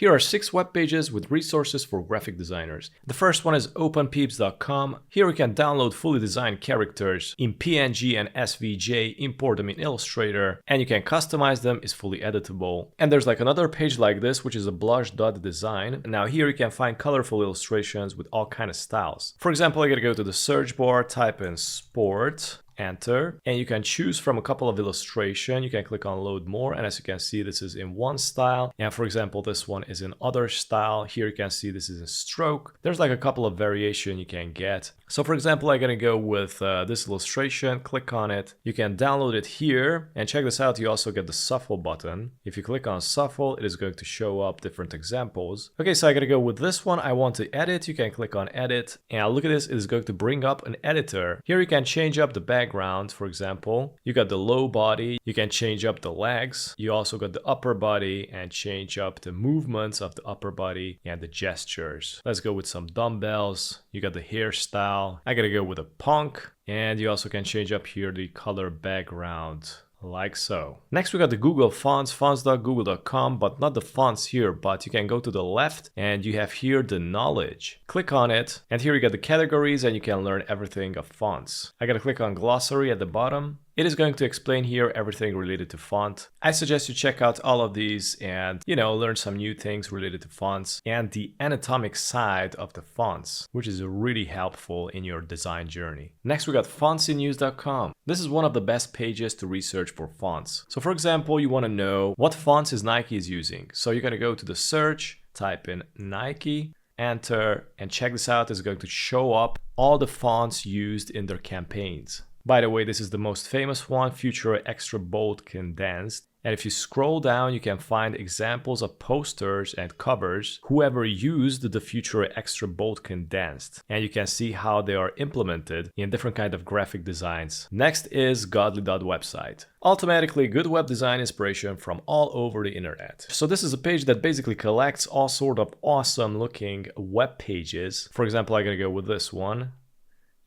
Here are 6 web pages with resources for graphic designers. The first one is openpeeps.com. Here you can download fully designed characters in PNG and SVG, import them in Illustrator, and you can customize them. It's fully editable. And there's like another page like this, which is a blush.design. Now here you can find colorful illustrations with all kind of styles. For example, I gotta go to the search bar, type in sport, enter, and you can choose from a couple of illustration. You can click on load more, and as you can see, this is in one style, and for example this one is in other style. Here you can see this is in stroke. There's like a couple of variation you can get. So for example, I'm gonna go with this illustration, click on it. You can download it here, and check this out, you also get the shuffle button. If you click on shuffle, it is going to show up different examples. Okay, so I gotta go with this one. I want to edit. You can click on edit, and look at this, it is going to bring up an editor. Here you can change up the background. For example, you got the low body, you can change up the legs, you also got the upper body and change up the movements of the upper body and the gestures. Let's go with some dumbbells. You got the hairstyle. I gotta go with a punk, and you also can change up here the color background, like so. Next we got the Google fonts, fonts.google.com, but not the fonts here, but you can go to the left and you have here the knowledge. Click on it, and here you got the categories, and you can learn everything of fonts. I gotta click on glossary at the bottom. It is going to explain here everything related to font. I suggest you check out all of these and, learn some new things related to fonts and the anatomic side of the fonts, which is really helpful in your design journey. Next, we got fontsinnews.com. This is one of the best pages to research for fonts. So for example, you want to know what fonts is Nike is using. So you're going to go to the search, type in Nike, enter, and check this out. It's going to show up all the fonts used in their campaigns. By the way, this is the most famous one, Future Extra Bold Condensed. And if you scroll down, you can find examples of posters and covers, whoever used the Future Extra Bold Condensed. And you can see how they are implemented in different kind of graphic designs. Next is godly.website. Automatically good web design inspiration from all over the internet. So this is a page that basically collects all sort of awesome looking web pages. For example, I'm gonna go with this one.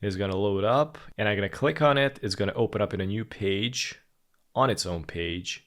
It's gonna load up, and I'm gonna click on it. It's gonna open up in a new page on its own page.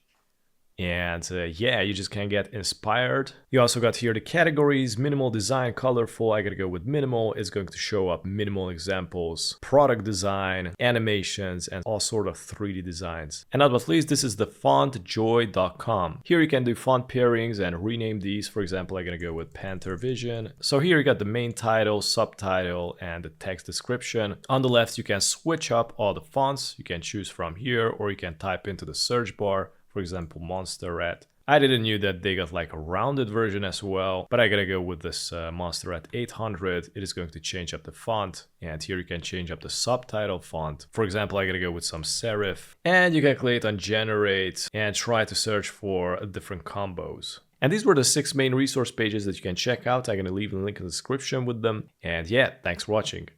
And yeah, you just can get inspired. You also got here the categories, minimal design, colorful. I gotta go with minimal. It's going to show up minimal examples, product design, animations, and all sort of 3D designs. And not but least, this is the fontjoy.com. Here you can do font pairings and rename these. For example, I'm gonna go with panter.vis. So here you got the main title, subtitle, and the text description. On the left, you can switch up all the fonts. You can choose from here, or you can type into the search bar. For example, Monster Rat. I didn't know that they got like a rounded version as well, but I gotta go with this Monster Rat 800. It is going to change up the font, and here you can change up the subtitle font. For example, I gotta go with some serif, and you can click on generate and try to search for different combos. And these were the 6 main resource pages that you can check out. I'm gonna leave a link in the description with them. And yeah, thanks for watching.